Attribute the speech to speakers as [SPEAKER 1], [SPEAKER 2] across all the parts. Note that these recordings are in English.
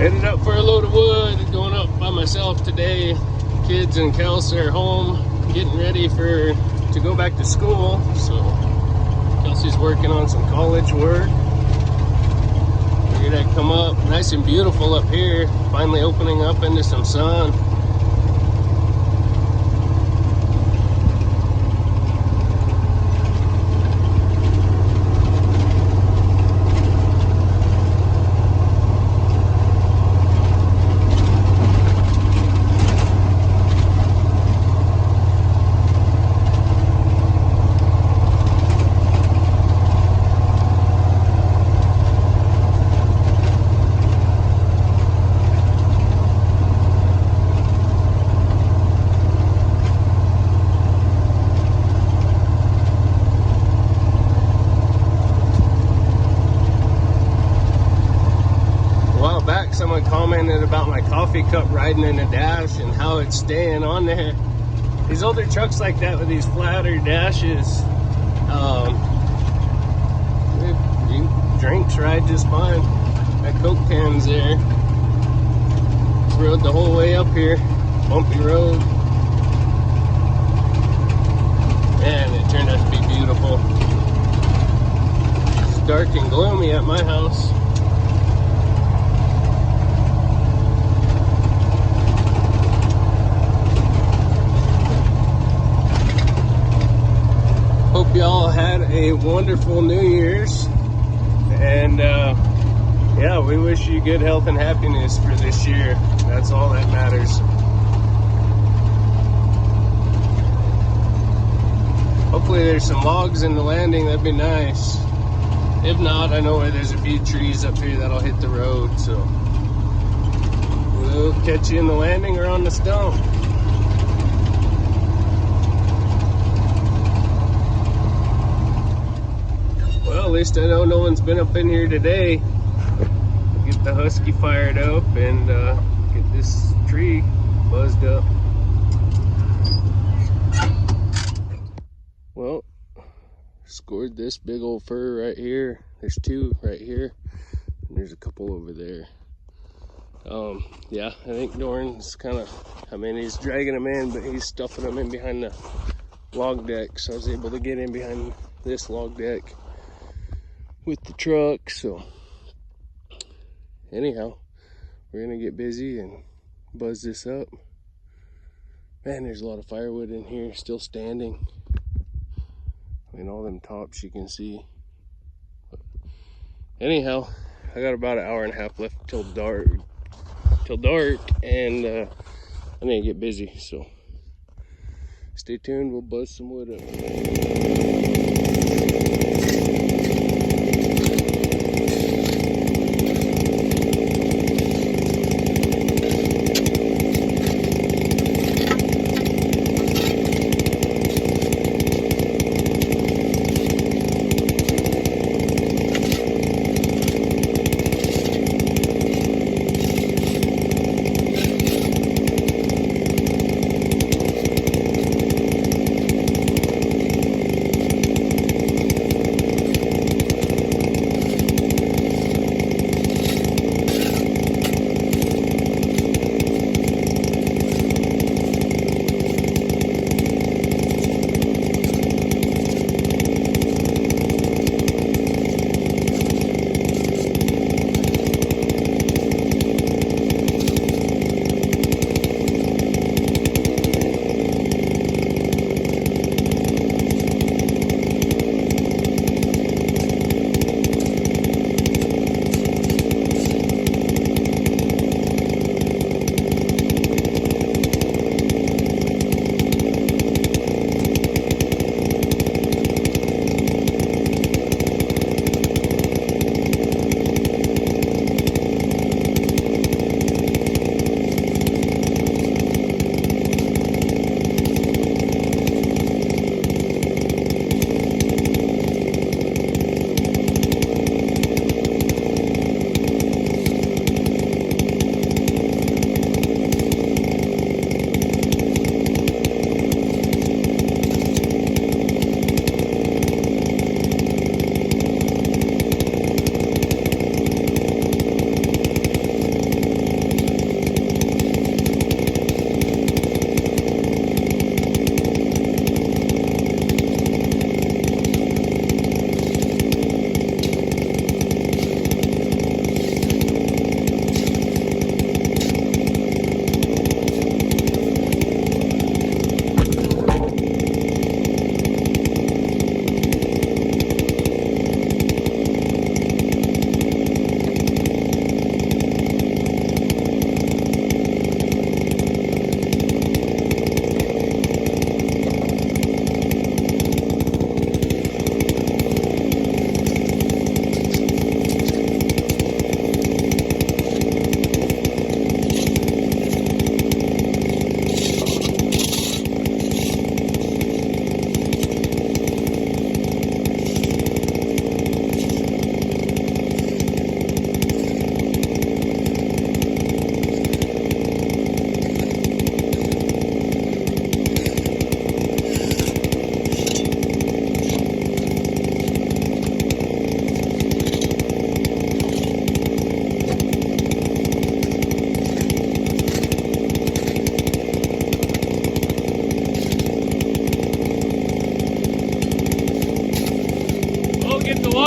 [SPEAKER 1] Headed up for a load of wood, going up by myself today. Kids and Kelsey are home, getting ready to go back to school. So Kelsey's working on some college work. Figured I'd come up, nice and beautiful up here, finally opening up into some sun. Someone commented about my coffee cup riding in a dash and how it's staying on there. These older trucks like that with these flatter dashes, drinks ride just fine. That Coke can's there. Rode the whole way up here, bumpy road. Man, it turned out to be beautiful. It's dark and gloomy at my house. Hope y'all had a wonderful New Year's, and yeah, we wish you good health and happiness for this year. That's all that matters. Hopefully there's some logs in the landing, that'd be nice. If not, I know where there's a few trees up here that'll hit the road, so we'll catch you in the landing or on the stump. Well, at least I know no one's been up in here today. Get the husky fired up and get this tree buzzed up. Well, scored this big old fir right here. There's two right here, and there's a couple over there. Yeah, I think Doran's he's dragging them in, but he's stuffing them in behind the log deck. So I was able to get in behind this log deck with the truck. So anyhow, we're gonna get busy and buzz this up. Man, there's a lot of firewood in here still standing. I mean, all them tops you can see. But anyhow, I got about an hour and a half left till dark, and I need to get busy. So stay tuned. We'll buzz some wood up.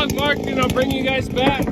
[SPEAKER 1] log marked and I'll bring you guys back.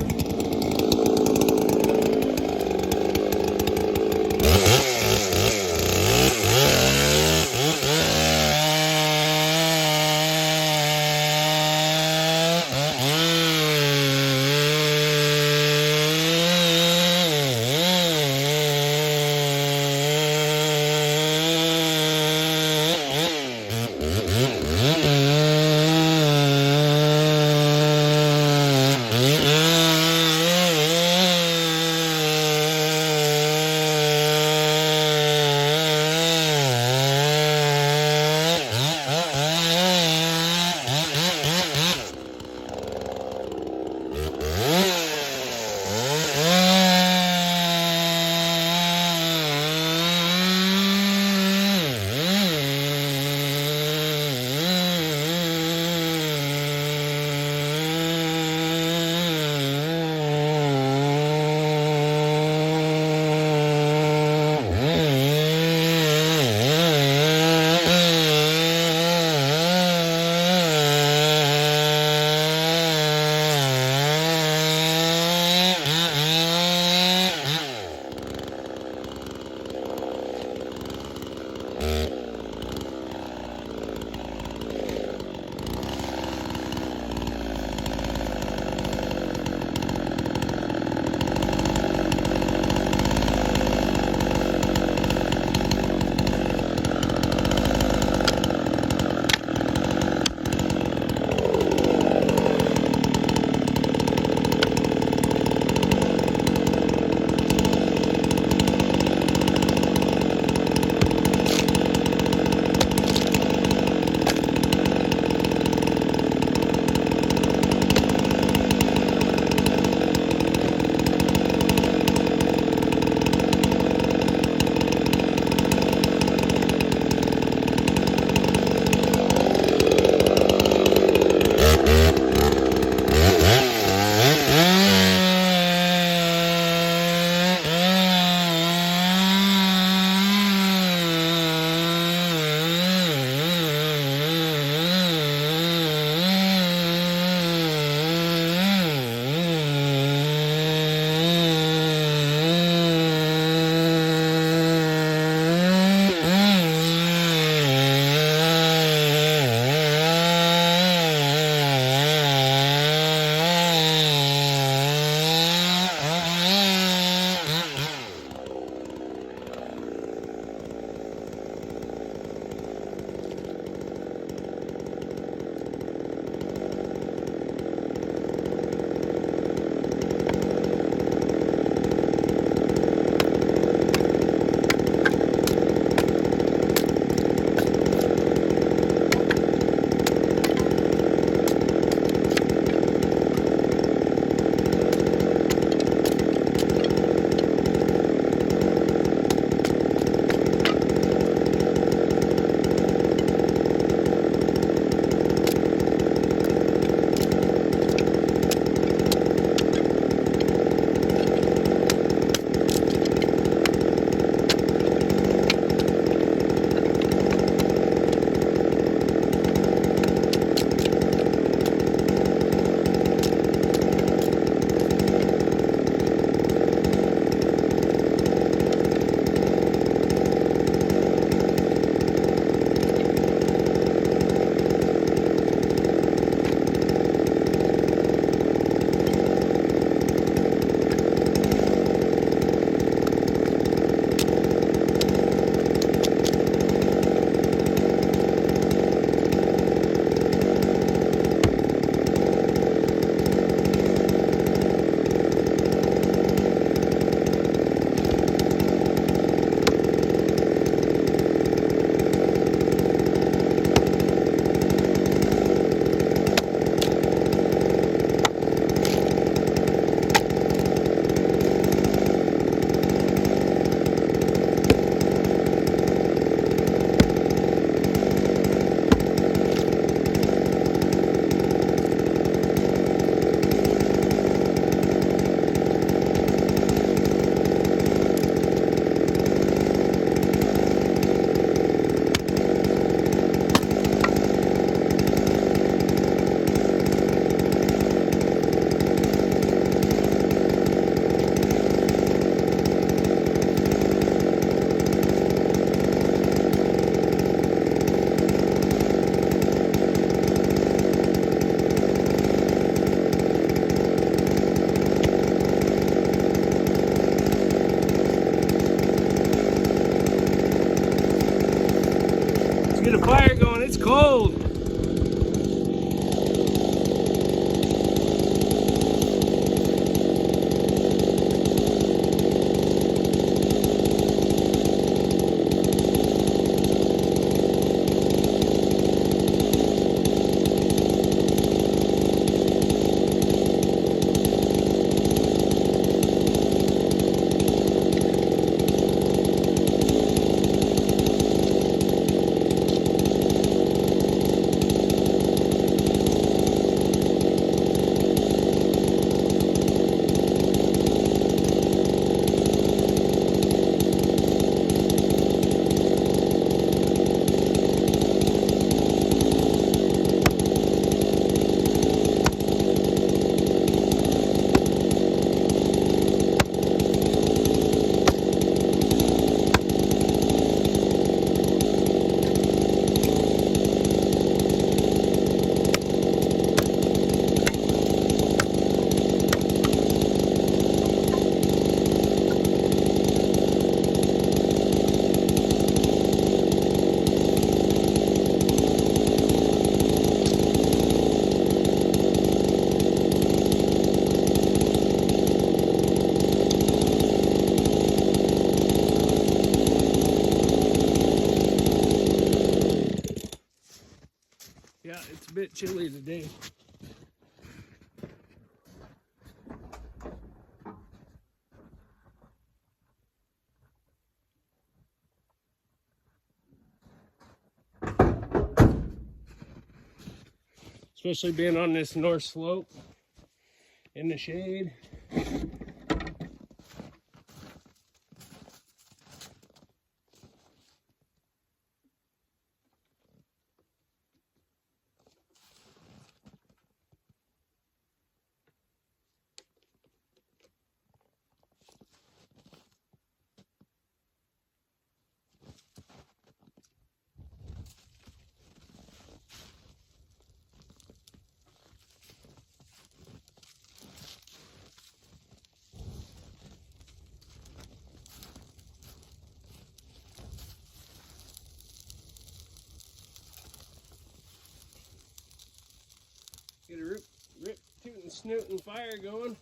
[SPEAKER 1] Yeah, it's a bit chilly today. Especially being on this north slope in the shade. Get a rip tootin' snootin' fire going.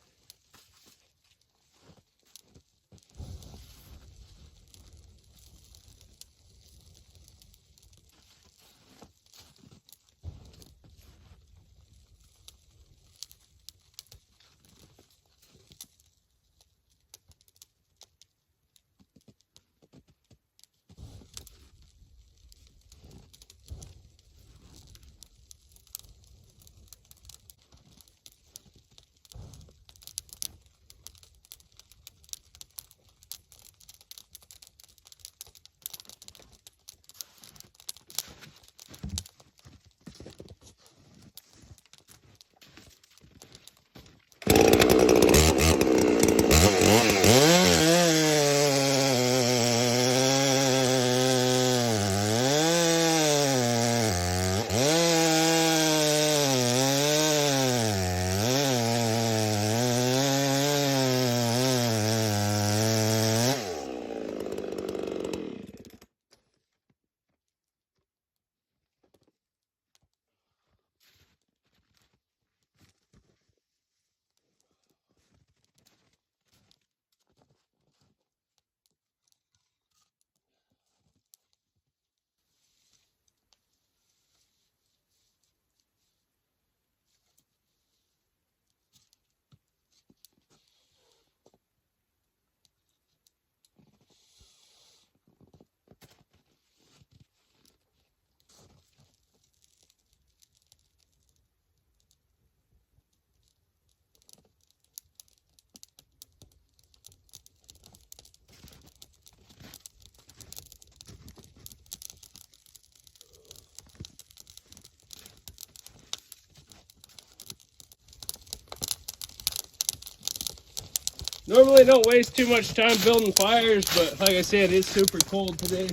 [SPEAKER 1] Normally don't waste too much time building fires, but like I said, it's super cold today.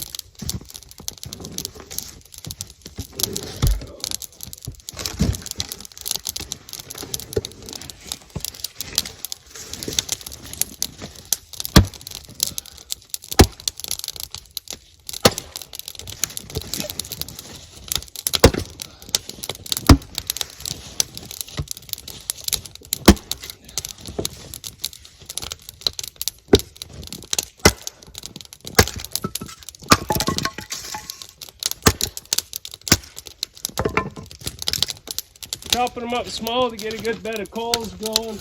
[SPEAKER 1] Chopping them up small to get a good bed of coals going.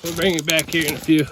[SPEAKER 1] We'll bring it back here in a few.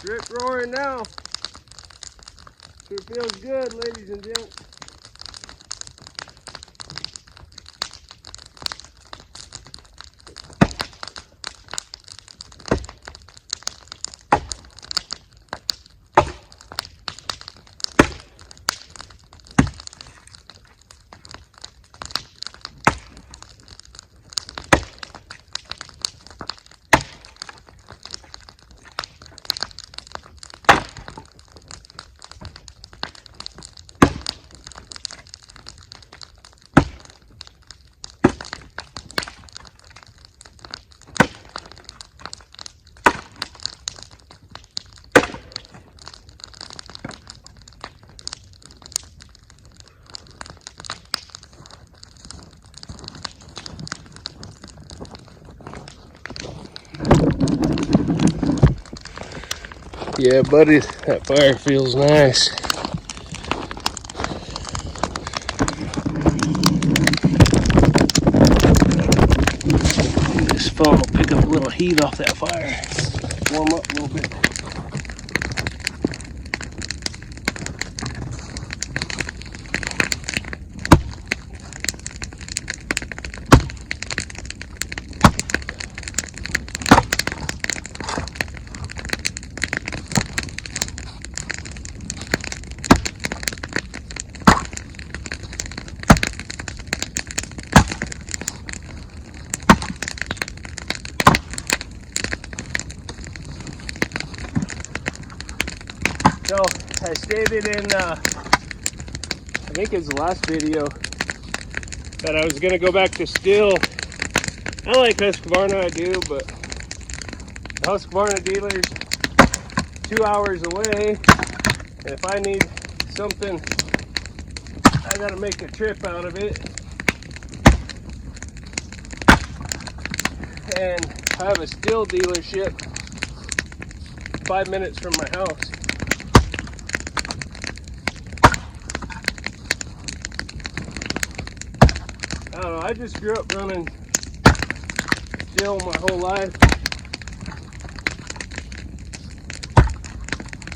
[SPEAKER 1] Rip roaring now. Sure feels good, ladies and gents. Yeah, buddy, that fire feels nice. This phone will pick up a little heat off that fire. Warm up a little bit. So I stated in, I think it's the last video, that I was gonna go back to still. I like Husqvarna, I do, but the Husqvarna dealer's 2 hours away. And if I need something, I gotta make a trip out of it. And I have a still dealership 5 minutes from my house. I don't know, I just grew up running still my whole life.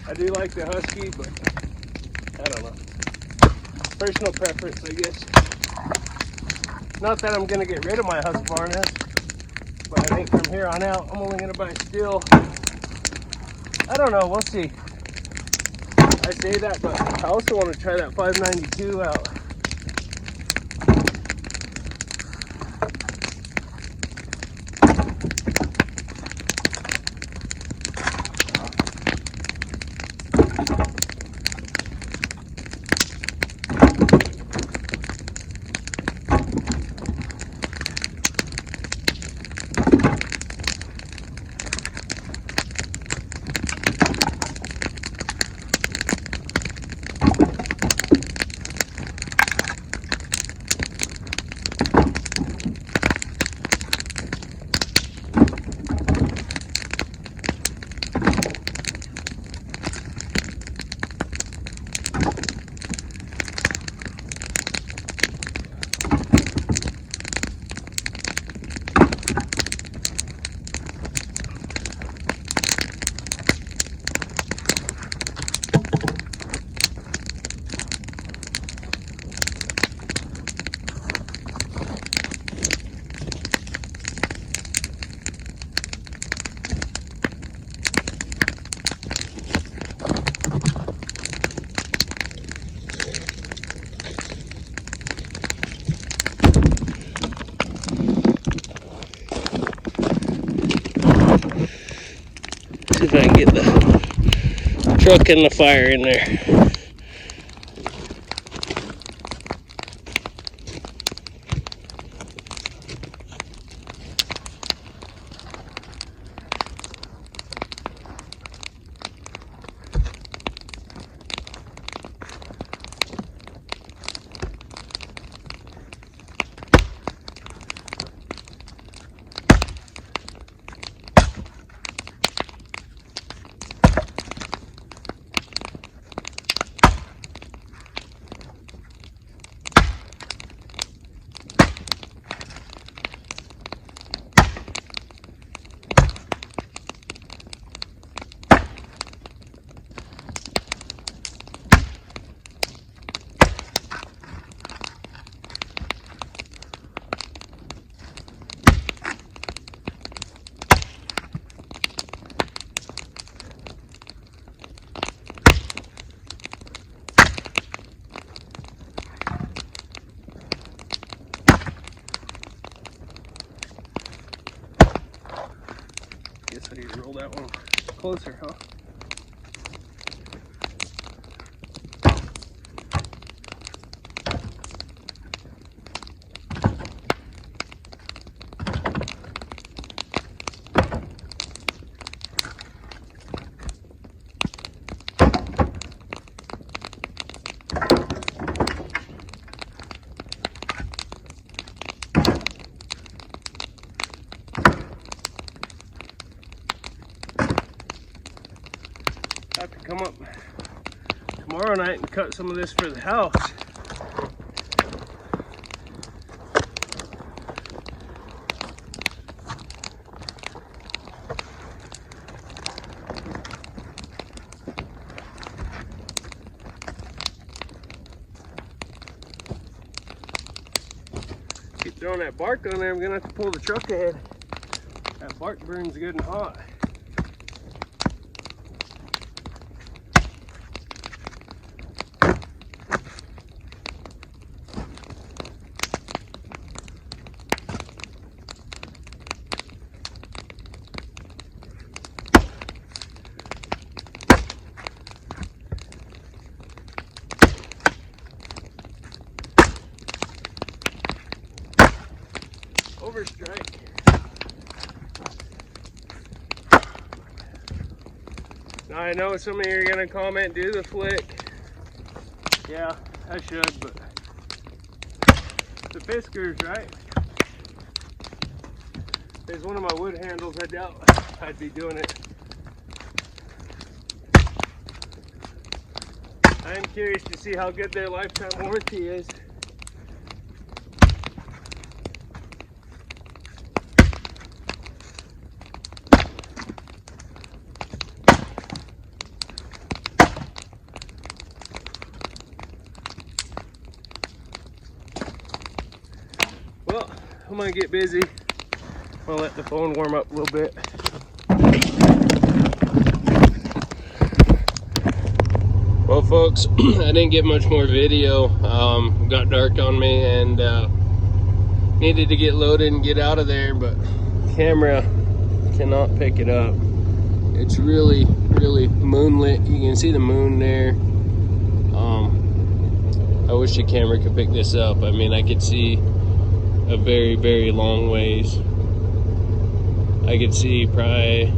[SPEAKER 1] I do like the Husky, but I don't know. Personal preference, I guess. Not that I'm gonna get rid of my Husqvarna, but I think from here on out, I'm only gonna buy still. I don't know, we'll see. I say that, but I also want to try that 592 out. See if I can get the truck and the fire in there. I need to roll that one closer, huh? I have to come up tomorrow night and cut some of this for the house. Keep throwing that bark on there, I'm gonna have to pull the truck ahead. That bark burns good and hot. Overstrike. Now I know some of you are gonna comment, do the flick. Yeah, I should, but the Fiskars, right? If there's one of my wood handles, I doubt I'd be doing it. I am curious to see how good their lifetime warranty is. Well, I'm gonna get busy. I'm gonna let the phone warm up a little bit. Well, folks, I didn't get much more video. Got dark on me and needed to get loaded and get out of there, but camera cannot pick it up. It's really, really moonlit. You can see the moon there. I wish the camera could pick this up. I mean, I could see a very, very long ways. I could see probably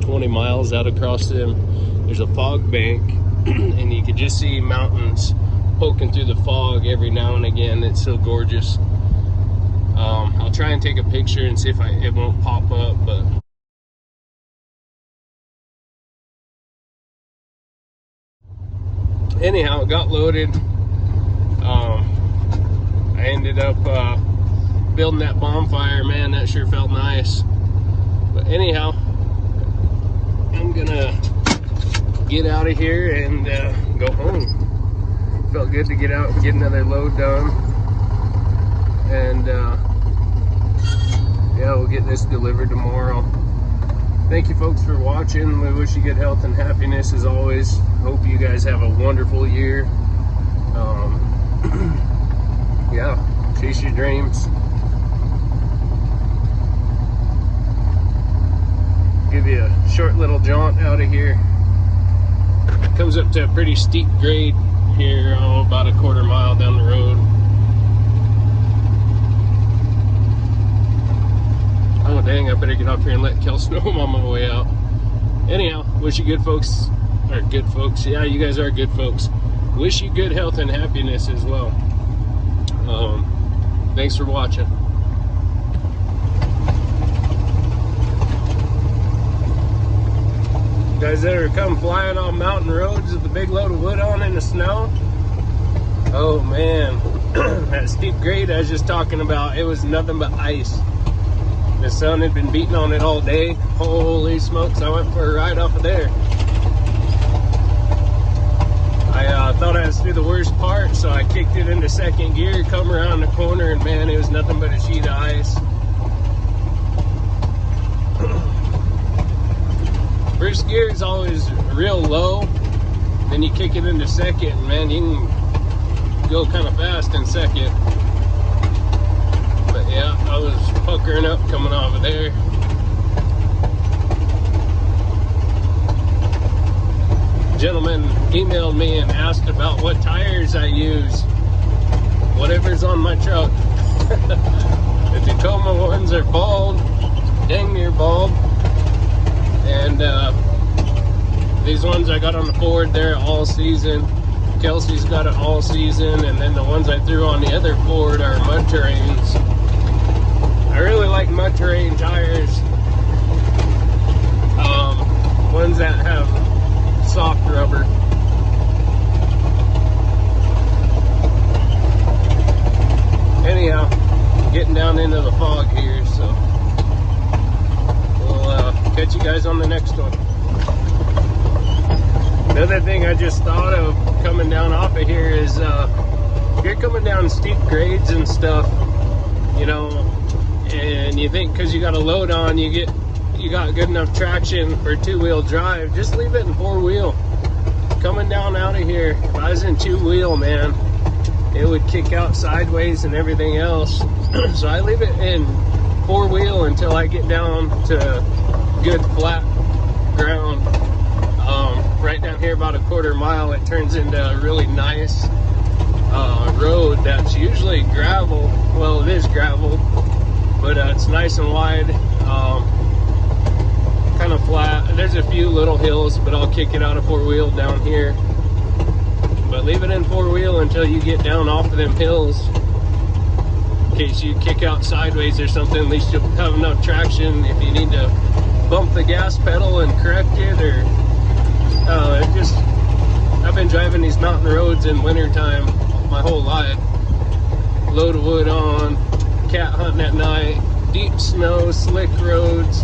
[SPEAKER 1] 20 miles out across them. There's a fog bank and you could just see mountains poking through the fog every now and again. It's so gorgeous. I'll try and take a picture and see if it won't pop up, but anyhow, it got loaded. I ended up building that bonfire. Man, that sure felt nice. But anyhow, I'm gonna get out of here and go home. Felt good to get out and get another load done. And yeah, we'll get this delivered tomorrow. Thank you folks for watching. We wish you good health and happiness as always. Hope you guys have a wonderful year. Yeah, chase your dreams. Give you a short little jaunt out of here. Comes up to a pretty steep grade here, about a quarter mile down the road. Oh dang, I better get up here and let Kel Snow on my way out. Anyhow, wish you good folks, or good folks, yeah, you guys are good folks. Wish you good health and happiness as well. Thanks for watching. Guys that are come flying on mountain roads with a big load of wood on in the snow. Oh man, that steep grade I was just talking about, it was nothing but ice. The sun had been beating on it all day. Holy smokes, I went for a ride off of there. I thought I was through the worst part, so I kicked it into second gear, come around the corner, and man, it was nothing but a sheet of ice. First gear is always real low, then you kick it into second, and man, you can go kind of fast in second. But yeah, I was puckering up coming off of there. gentleman emailed me and asked about what tires I use. Whatever's on my truck. The Tacoma ones are bald, dang near bald, and these ones I got on the Ford, they're all season. Kelsey's got it all season, and then the ones I threw on the other Ford are mud terrains. I really like mud terrain tires, ones that have soft rubber. Anyhow, getting down into the fog here, so we'll catch you guys on the next one. Another thing I just thought of coming down off of here is if you're coming down steep grades and stuff, you know, and you think because you got a load on you got good enough traction for two-wheel drive, just leave it in four-wheel. Coming down out of here, if I was in two-wheel, man, it would kick out sideways and everything else. So I leave it in four-wheel until I get down to good flat ground. Right down here about a quarter mile, it turns into a really nice road that's usually gravel. Well, it is gravel, but it's nice and wide, kind of flat. There's a few little hills, but I'll kick it out of four-wheel down here. But leave it in four-wheel until you get down off of them hills. In case you kick out sideways or something, at least you'll have enough traction if you need to bump the gas pedal and correct it, or I've been driving these mountain roads in wintertime my whole life. Load of wood on, cat hunting at night, deep snow, slick roads.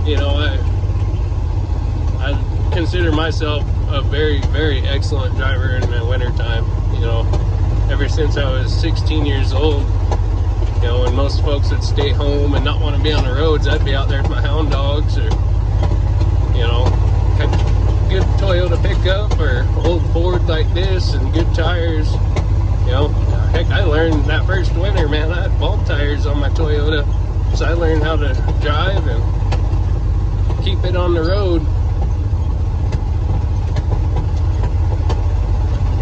[SPEAKER 1] You know, I consider myself a very, very excellent driver in the wintertime. You know, ever since I was 16 years old, you know, when most folks would stay home and not want to be on the roads, I'd be out there with my hound dogs, or, you know, had good Toyota pickup or old Ford like this and good tires. You know, heck, I learned that first winter, man, I had bulb tires on my Toyota, so I learned how to drive and keep it on the road.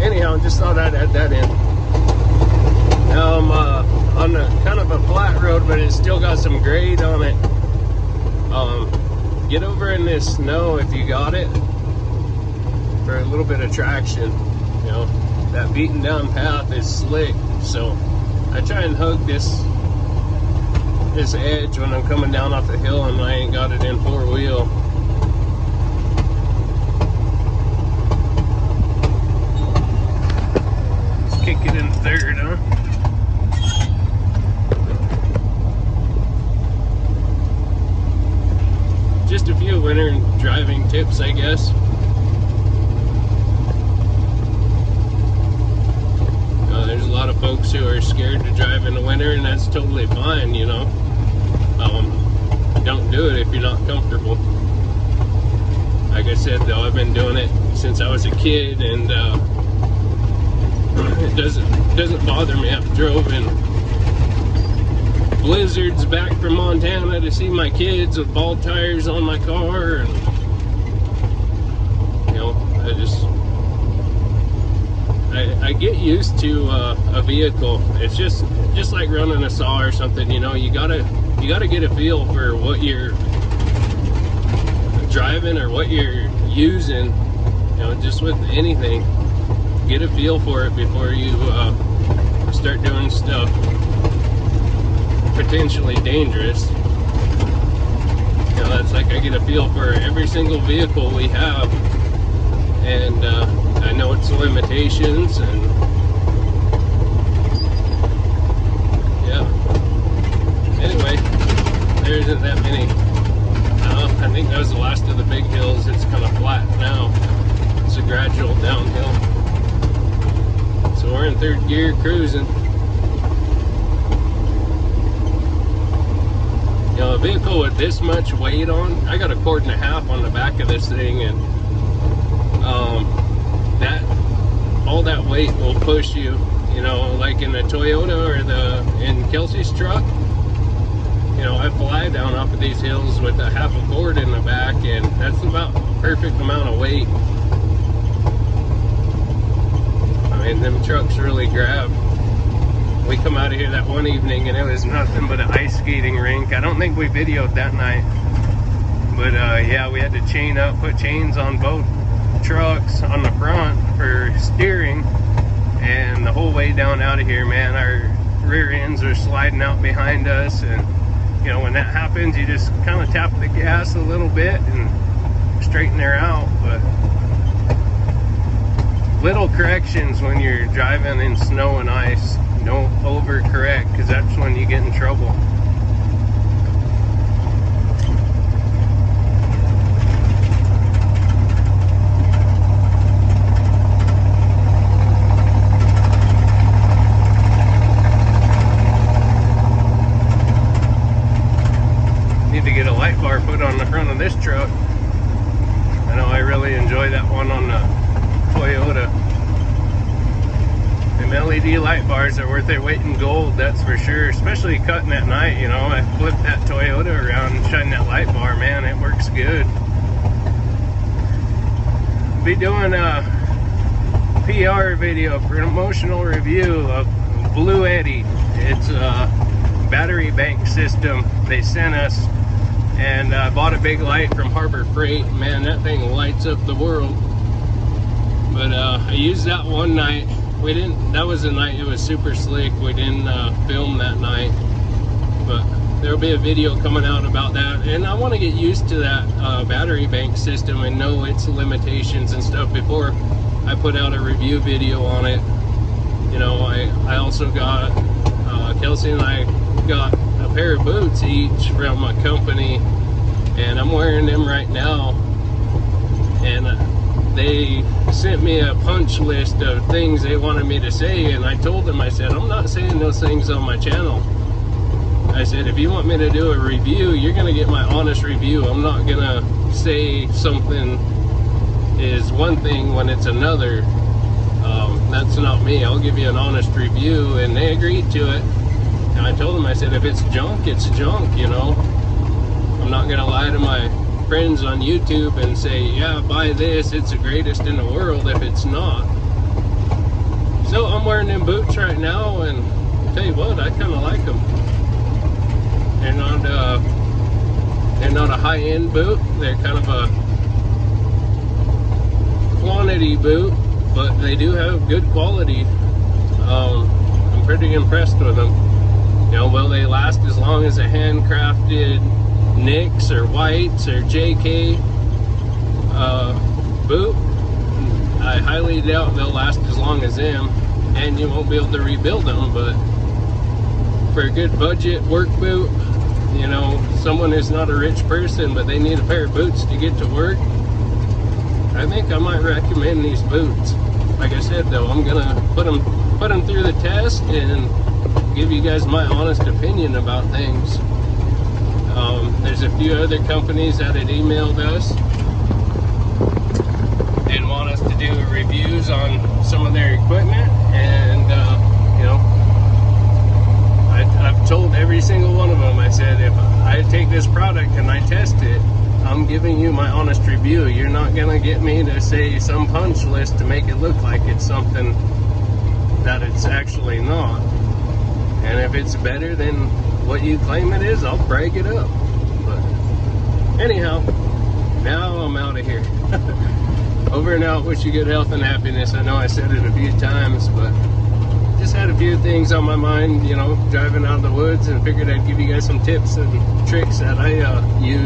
[SPEAKER 1] Anyhow, just thought I'd add that in. Now I'm on a kind of a flat road, but it's still got some grade on it. Get over in this snow if you got it, for a little bit of traction. You know, that beaten down path is slick, so I try and hug this edge when I'm coming down off the hill and I ain't got it in four-wheel. Let's kick it in third, huh? Just a few winter driving tips, I guess. There's a lot of folks who are scared to drive in the winter, and that's totally fine, you know. Don't do it if you're not comfortable. Like I said, though, I've been doing it since I was a kid, and it doesn't bother me. I've drove in blizzards back from Montana to see my kids with bald tires on my car, and you know, I get used to a vehicle. It's just like running a saw or something, you know. You gotta get a feel for what you're driving or what you're using, you know, just with anything. Get a feel for it before you start doing stuff potentially dangerous. You know, that's like I get a feel for every single vehicle we have, and I know its limitations, and yeah. Anyway, there isn't that many. I think that was the last of the big hills. It's kind of flat now. It's a gradual downhill. So we're in third gear cruising. You know, a vehicle with this much weight on, I got 1.5 cords on the back of this thing, and all that weight will push you, you know, like in the Toyota or in Kelsey's truck. You know, I fly down off of these hills with a 1/2 cord in the back, and that's about the perfect amount of weight. mean, them trucks really grab. We come out of here that one evening and it was nothing but an ice skating rink. I don't think we videoed that night, but yeah, we had to chain up, put chains on both trucks on the front for steering, and the whole way down out of here, man, our rear ends are sliding out behind us. And you know, when that happens, you just kind of tap the gas a little bit and straighten her out. But little corrections when you're driving in snow and ice. Don't overcorrect, because that's when you get in trouble. Need to get a light bar put on the front of this truck. I know I really enjoy that one on the Toyota. Them LED light bars are worth their weight in gold, that's for sure. Especially cutting at night, you know. I flip that Toyota around and shine that light bar, man, it works good. Be doing a PR video, promotional review of Blue Eddy. It's a battery bank system they sent us, and I bought a big light from Harbor Freight. Man, that thing lights up the world. But I used that one night. We didn't, that was the night it was super slick. We didn't film that night, but there'll be a video coming out about that. And I want to get used to that battery bank system and know its limitations and stuff before I put out a review video on it. You know, I also got, Kelsey and I got a pair of boots each from my company, and I'm wearing them right now. And they sent me a punch list of things they wanted me to say, and I told them, I said, I'm not saying those things on my channel. I said, if you want me to do a review, you're gonna get my honest review. I'm not gonna say something is one thing when it's another. That's not me. I'll give you an honest review, and they agreed to it. And I told them, I said, if it's junk, it's junk, you know. I'm not gonna lie to my friends on YouTube and say, yeah, buy this, it's the greatest in the world, if it's not. So I'm wearing them boots right now, and I'll tell you what, I kind of like them. They're not a high-end boot. They're kind of a quantity boot, but they do have good quality. I'm pretty impressed with them. You know, will they last as long as a handcrafted Nicks or Whites or JK boot? I highly doubt they'll last as long as them, and you won't be able to rebuild them. But for a good budget work boot, you know, someone who's not a rich person but they need a pair of boots to get to work, I think I might recommend these boots. Like I said though, I'm gonna put them through the test and give you guys my honest opinion about things. There's a few other companies that had emailed us and want us to do reviews on some of their equipment, and you know, I've told every single one of them, I said, if I take this product and I test it, I'm giving you my honest review. You're not gonna get me to say some punch list to make it look like it's something that it's actually not. And if it's better than what you claim it is, I'll brag it up. But anyhow, now I'm out of here. Over and out. Wish you good health and happiness. I know I said it a few times, but just had a few things on my mind, you know, driving out of the woods, and figured I'd give you guys some tips and tricks that I use.